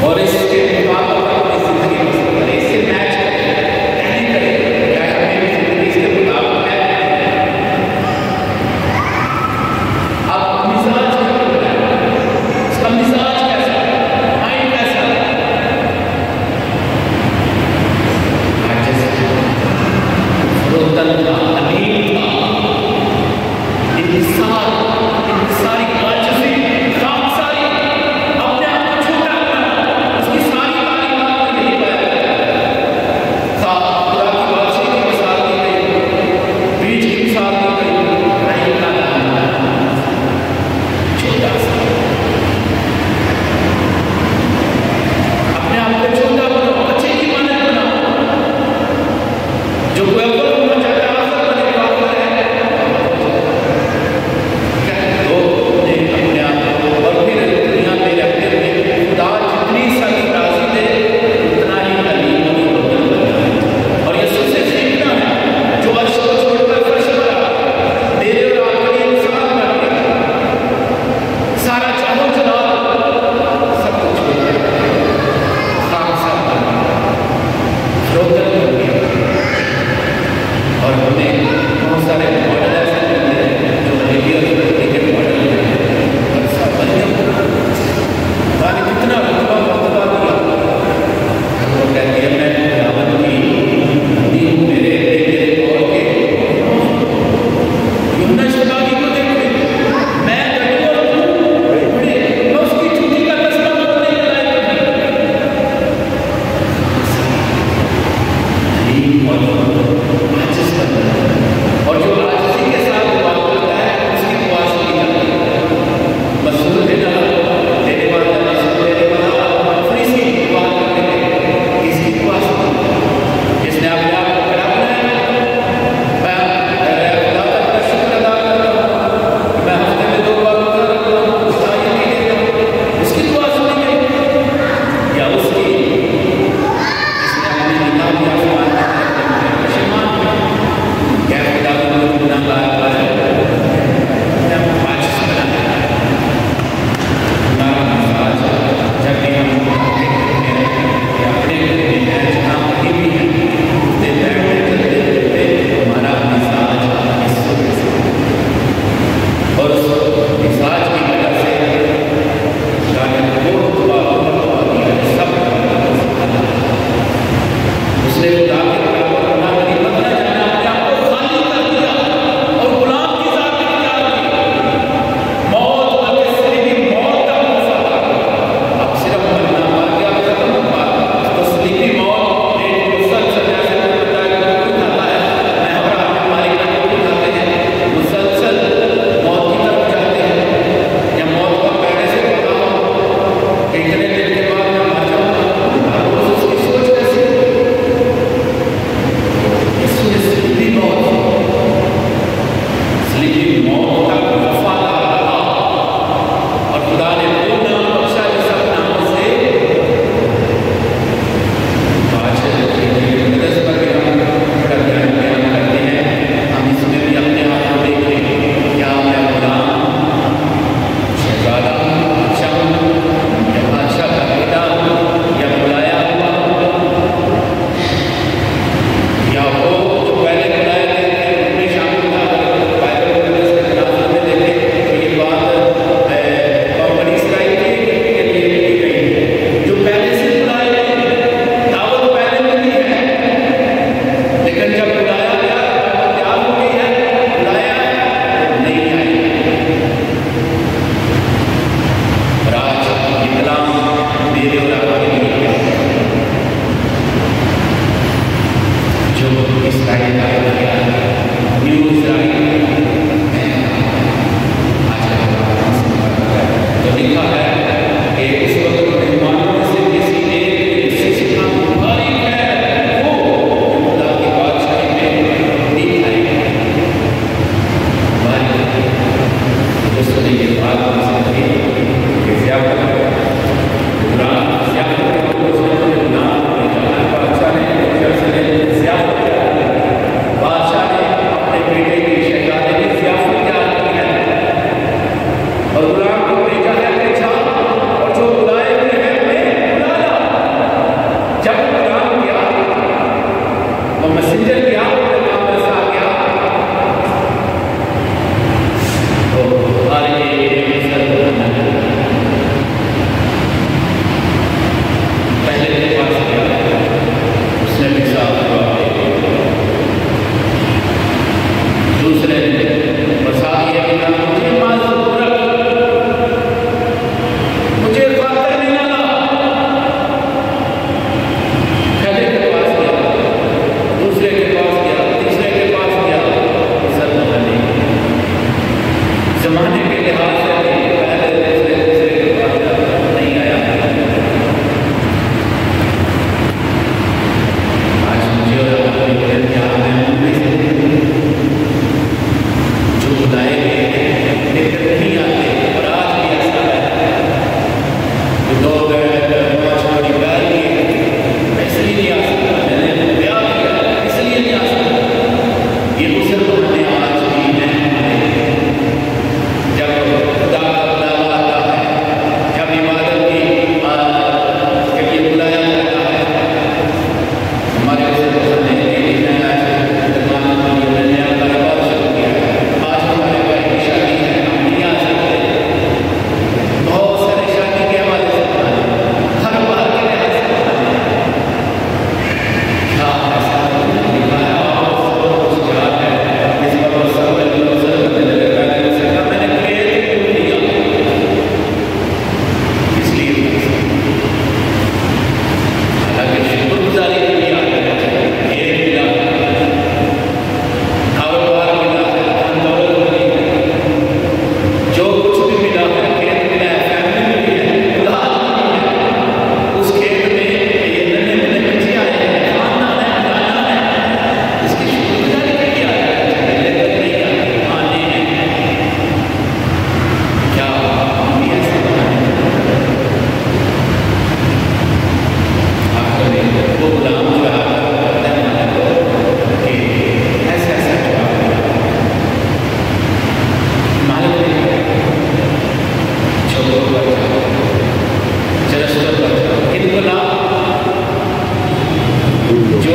और इसके मुताबिक अपनी जिंदगी बसर करें, इससे मैच करें, टैली करें, क्या मेरी जिंदगी इसके मुताबिक है। अब मिजाज क्या होता है, उसका मिजाज कैसा है, माइंड कैसा है, रोतन का, अनील का, इंसान, सारी आजिज़ी, खामसारी, अपने आप को छोटा करना, उसकी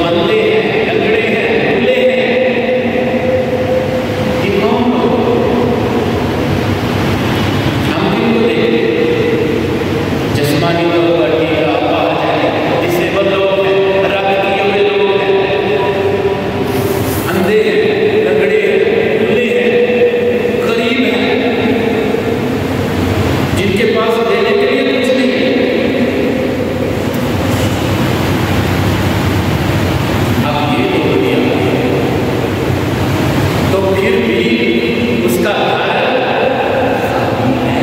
अंधे हैं, लंगड़े हैं, लूले हैं, ये कौन लोग? हम किनको देखते? जिस्मानी तौर पर टीका, डिसेबल लोग हैं, रब किए हुए लोग हैं, अंधे हैं, लंगड़े हैं, लूले हैं, गरीब हैं, जिनके पास देने के लिए कुछ नहीं है। अब ये तो दुनिया है, तो फिर भी उसका घर खाली है,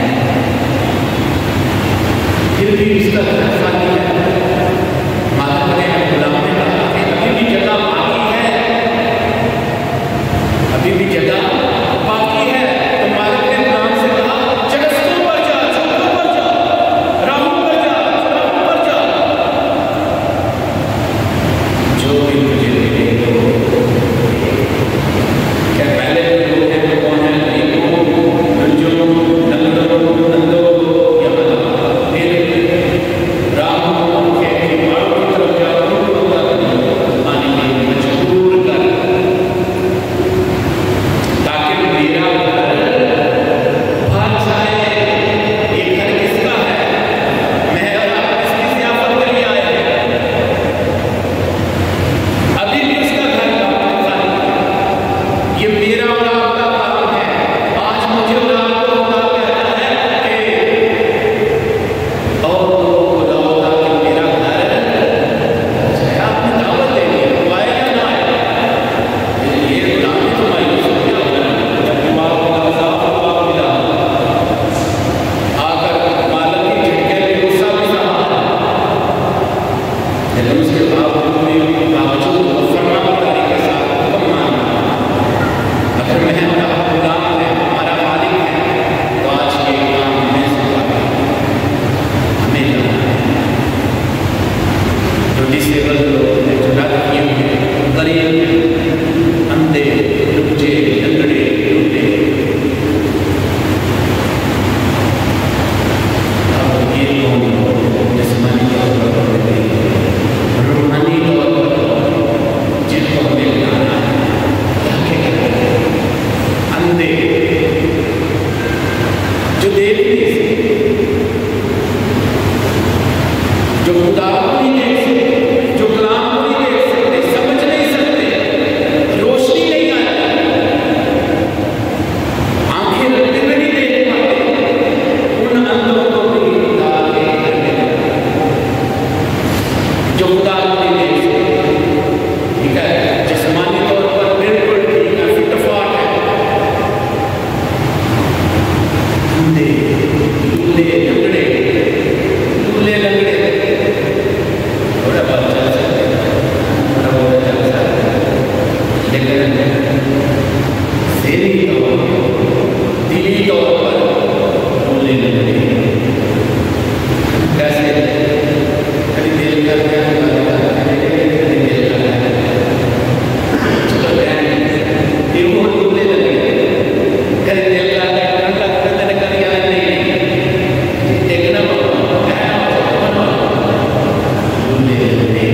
फिर भी उसका घर खाली है। माता ने गुलाम ने कहा कि अभी भी जगह बाकी है, अभी भी जगह बाकी है। तो मालिक ने गुलाम से कहा, चढ़ ऊपर जा, ऊपर जा, राहु पर जा, राहु पर जा, जो भी तुझे मिले तो क्या पहले लोग हैं तो कौन है? गरीबों, गंजों, लंगड़ों, अंधों, यहाँ लगा फिर राहु के पहाड़ों की तरफ जा, आने के लिए मजबूर कर, ताकि मेरा घर भर जाए। ये घर किसका है? मैं और आप किसकी ज़ियाफ़त के लिए आए हैं? अभी भी उसका घर खाली है। ये मेरा और आपका काम है। आज मुझे और आपको खुदा कहता है कि और लोगों को लाओ ताकि मेरा घर भर जाए। आपने दावत दे दी, वो आए या ना आए? ये गुलाम भी तो मायूस हो गया होगा ना, जब दिमाग को साफ हुआ मिला, आकर मालिक की झटके में गुस्सा भी सहा, लेकिन उसके बावजूद फरमाबरदारी के साथ हुक्म माना। अगर मैं हमारा गुलाम है, हमारा मालिक है, तो आज ये काम हमें सौंपा है, हमें करना है। जो डिसेबल लोग हैं, जो रद्द किए हुए हैं, गरीब, अंधे, लुच्चे, लंगड़े, लूले, अब ये लोग जिस्मानी तौर पर बंधे हैं, रूहानी तौर पर जिनको हमें लाना है, क्या करें? अंधे जो देख नहीं सकते, जो खुदा को नहीं देख सकते, जो कलाम को नहीं देख सकते, समझ नहीं सकते, रोशनी नहीं आती, आंखें रखते हुए नहीं देख पाते, उन अंधों को भी खुदा के घर में रखना है। जो खुदा को नहीं देख सकते, ठीक है, जिस्मानी तौर पर बिल्कुल ठीक है, फिटफाट है, अंधे, लूले, लंगड़े, लूले लंगड़े, थोड़ा बहुत चल सकते हैं, थोड़ा बहुत चल सकते हैं, लेकिन ज़हनी तौर पर, दिली तौर पर लूले लंगड़े कैसे? कभी दिल करते हैं, कभी दिल करता है, चलो ये वो लूले लंगड़े, कभी दिल करता है, कभी कभी याद नहीं, देखना लूले लंगड़े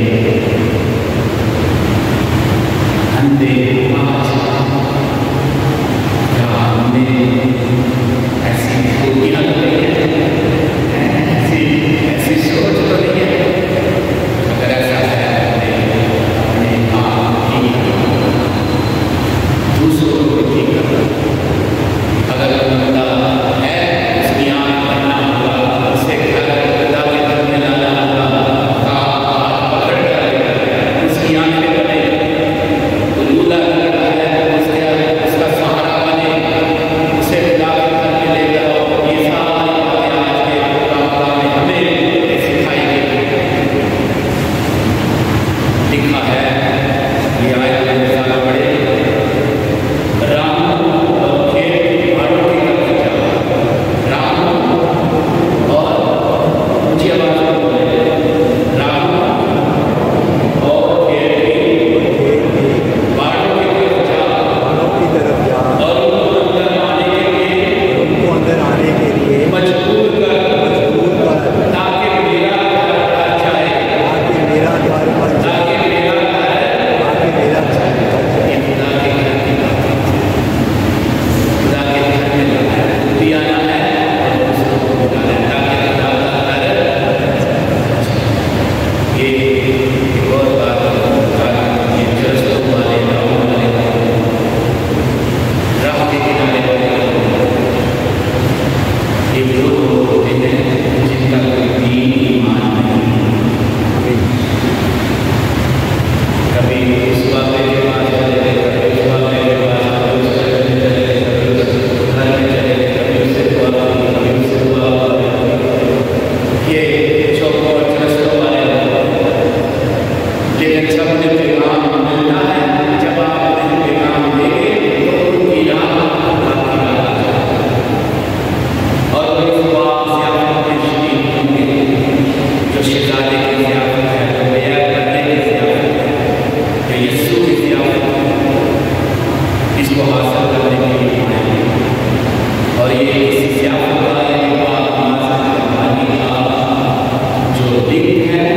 एक है